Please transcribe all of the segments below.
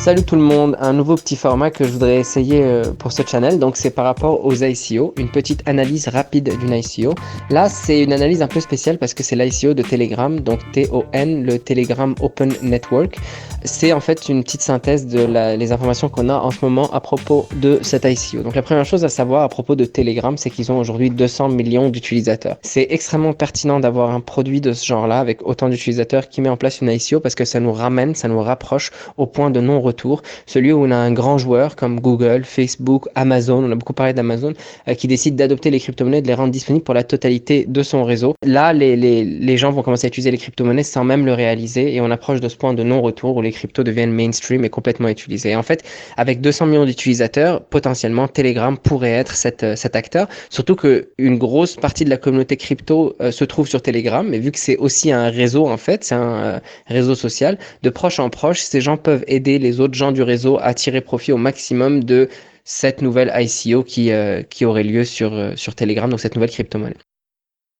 Salut tout le monde, un nouveau petit format que je voudrais essayer pour ce channel, donc c'est par rapport aux ICO, une petite analyse rapide d'une ICO. Là c'est une analyse un peu spéciale parce que c'est l'ICO de Telegram, donc TON, le Telegram Open Network. C'est en fait une petite synthèse de les informations qu'on a en ce moment à propos de cette ICO. Donc la première chose à savoir à propos de Telegram, c'est qu'ils ont aujourd'hui 200 millions d'utilisateurs. C'est extrêmement pertinent d'avoir un produit de ce genre-là avec autant d'utilisateurs qui met en place une ICO parce que ça nous ramène, ça nous rapproche au point de non-retour, celui où on a un grand joueur comme Google, Facebook, Amazon, on a beaucoup parlé d'Amazon, qui décide d'adopter les crypto-monnaies, de les rendre disponibles pour la totalité de son réseau. Là, les gens vont commencer à utiliser les crypto-monnaies sans même le réaliser et on approche de ce point de non-retour où les cryptos deviennent mainstream et complètement utilisés. Et en fait, avec 200 millions d'utilisateurs, potentiellement, Telegram pourrait être cet acteur, surtout qu'une grosse partie de la communauté crypto se trouve sur Telegram, mais vu que c'est aussi un réseau, en fait, c'est un réseau social, de proche en proche, ces gens peuvent aider les autres gens du réseau à tirer profit au maximum de cette nouvelle ICO qui aurait lieu sur Telegram, donc cette nouvelle crypto-monnaie.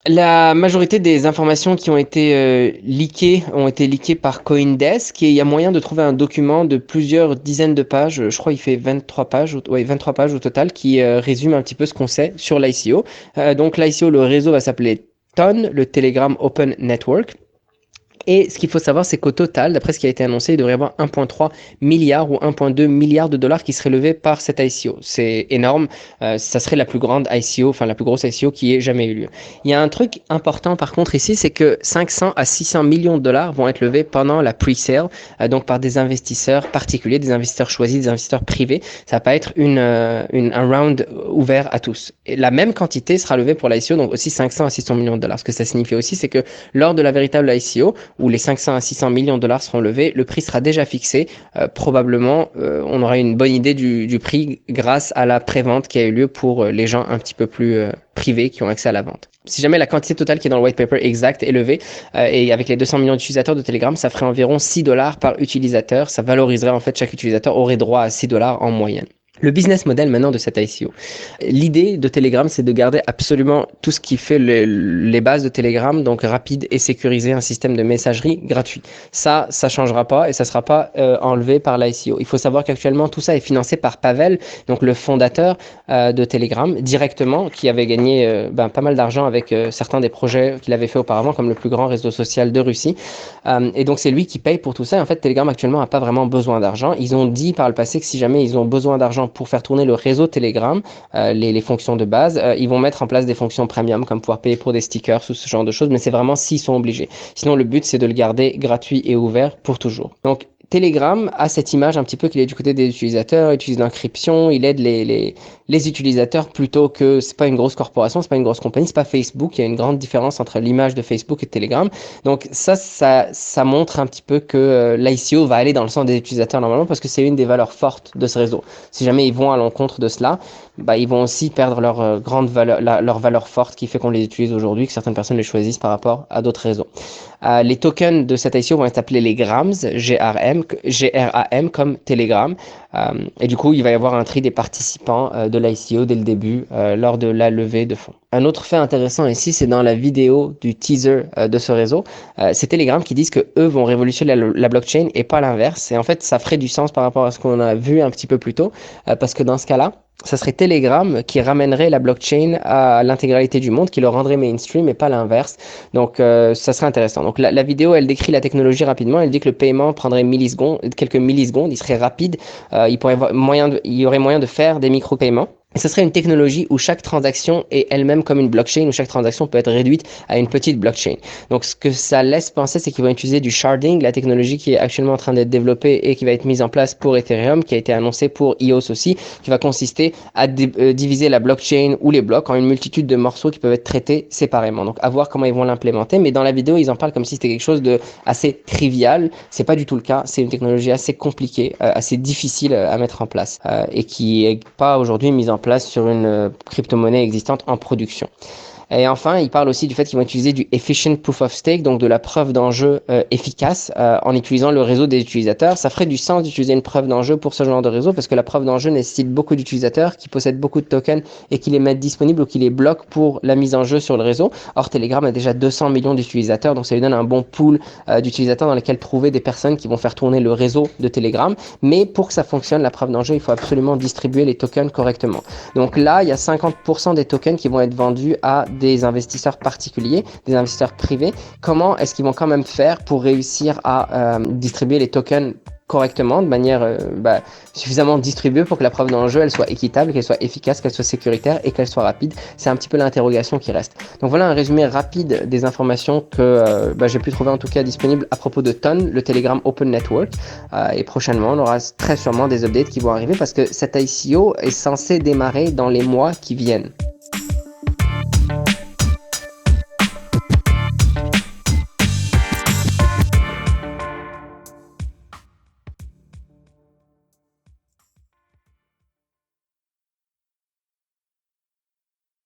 La majorité des informations qui ont été leakées ont été leakées par CoinDesk et il y a moyen de trouver un document de plusieurs dizaines de pages, je crois qu'il fait 23 pages, ouais, 23 pages au total, qui résume un petit peu ce qu'on sait sur l'ICO. Donc l'ICO, le réseau va s'appeler TON, le Telegram Open Network. Et ce qu'il faut savoir, c'est qu'au total, d'après ce qui a été annoncé, il devrait y avoir 1,3 milliard ou 1,2 milliard de dollars qui seraient levés par cette ICO. C'est énorme. Ça serait la plus grande ICO, enfin la plus grosse ICO qui ait jamais eu lieu. Il y a un truc important par contre ici, c'est que 500 à 600 millions de dollars vont être levés pendant la pre-sale, donc par des investisseurs particuliers, des investisseurs choisis, des investisseurs privés. Ça va pas être un round ouvert à tous. Et la même quantité sera levée pour l'ICO, donc aussi 500 à 600 millions de dollars. Ce que ça signifie aussi, c'est que lors de la véritable ICO, où les 500 à 600 millions de dollars seront levés, le prix sera déjà fixé. Probablement, on aura une bonne idée du prix grâce à la prévente qui a eu lieu pour les gens un petit peu plus privés qui ont accès à la vente. Si jamais la quantité totale qui est dans le white paper exact est levée, et avec les 200 millions d'utilisateurs de Telegram, ça ferait environ 6 dollars par utilisateur. Ça valoriserait en fait, chaque utilisateur aurait droit à 6 dollars en moyenne. Le business model maintenant de cette ICO. L'idée de Telegram, c'est de garder absolument tout ce qui fait les bases de Telegram, donc rapide et sécurisé, un système de messagerie gratuit. Ça changera pas et ça sera pas enlevé par l'ICO. Il faut savoir qu'actuellement, tout ça est financé par Pavel, donc le fondateur de Telegram, directement, qui avait gagné pas mal d'argent avec certains des projets qu'il avait fait auparavant, comme le plus grand réseau social de Russie. Et donc, c'est lui qui paye pour tout ça. Et en fait, Telegram, actuellement, n'a pas vraiment besoin d'argent. Ils ont dit par le passé que si jamais ils ont besoin d'argent pour faire tourner le réseau Telegram, les fonctions de base, ils vont mettre en place des fonctions premium comme pouvoir payer pour des stickers ou ce genre de choses, mais c'est vraiment s'ils sont obligés. Sinon, le but, c'est de le garder gratuit et ouvert pour toujours. Donc, Telegram a cette image un petit peu qu'il est du côté des utilisateurs, il utilise l'encryption, il aide les utilisateurs plutôt que c'est pas une grosse corporation, c'est pas une grosse compagnie, c'est pas Facebook. Il y a une grande différence entre l'image de Facebook et Telegram. Donc ça montre un petit peu que l'ICO va aller dans le sens des utilisateurs normalement parce que c'est une des valeurs fortes de ce réseau. Si jamais ils vont à l'encontre de cela, ils vont aussi perdre leur grande valeur, leur valeur forte qui fait qu'on les utilise aujourd'hui, que certaines personnes les choisissent par rapport à d'autres réseaux. Les tokens de cette ICO vont être appelés les Grams, G-R-A-M, comme Telegram. Et du coup, il va y avoir un tri des participants de l'ICO dès le début, lors de la levée de fonds. Un autre fait intéressant ici, c'est dans la vidéo du teaser de ce réseau. C'est Telegram qui disent que eux vont révolutionner la blockchain et pas l'inverse. Et en fait, ça ferait du sens par rapport à ce qu'on a vu un petit peu plus tôt, parce que dans ce cas-là, ça serait Telegram qui ramènerait la blockchain à l'intégralité du monde, qui le rendrait mainstream et pas l'inverse. Donc, ça serait intéressant. Donc, la vidéo, elle décrit la technologie rapidement. Elle dit que le paiement prendrait quelques millisecondes. Il serait rapide. Il y aurait moyen de faire des micro-paiements. Et ce serait une technologie où chaque transaction est elle-même comme une blockchain, où chaque transaction peut être réduite à une petite blockchain. Donc, ce que ça laisse penser, c'est qu'ils vont utiliser du sharding, la technologie qui est actuellement en train d'être développée et qui va être mise en place pour Ethereum, qui a été annoncée pour EOS aussi, qui va consister à diviser la blockchain ou les blocs en une multitude de morceaux qui peuvent être traités séparément. Donc, à voir comment ils vont l'implémenter. Mais dans la vidéo, ils en parlent comme si c'était quelque chose de assez trivial. C'est pas du tout le cas. C'est une technologie assez compliquée, assez difficile à mettre en place et qui est pas aujourd'hui mise en place sur une crypto-monnaie existante en production. Et enfin, il parle aussi du fait qu'ils vont utiliser du efficient proof of stake, donc de la preuve d'enjeu efficace en utilisant le réseau des utilisateurs. Ça ferait du sens d'utiliser une preuve d'enjeu pour ce genre de réseau parce que la preuve d'enjeu nécessite beaucoup d'utilisateurs qui possèdent beaucoup de tokens et qui les mettent disponibles ou qui les bloquent pour la mise en jeu sur le réseau. Or, Telegram a déjà 200 millions d'utilisateurs, donc ça lui donne un bon pool d'utilisateurs dans lesquels trouver des personnes qui vont faire tourner le réseau de Telegram. Mais pour que ça fonctionne, la preuve d'enjeu, il faut absolument distribuer les tokens correctement. Donc là, il y a 50% des tokens qui vont être vendus à des investisseurs particuliers, des investisseurs privés. Comment est-ce qu'ils vont quand même faire pour réussir à distribuer les tokens correctement, de manière suffisamment distribuée pour que la preuve d'enjeu elle soit équitable, qu'elle soit efficace, qu'elle soit sécuritaire et qu'elle soit rapide. C'est un petit peu l'interrogation qui reste. Donc voilà un résumé rapide des informations que j'ai pu trouver en tout cas disponibles à propos de TON, le Telegram Open Network. Et prochainement, on aura très sûrement des updates qui vont arriver parce que cet ICO est censé démarrer dans les mois qui viennent.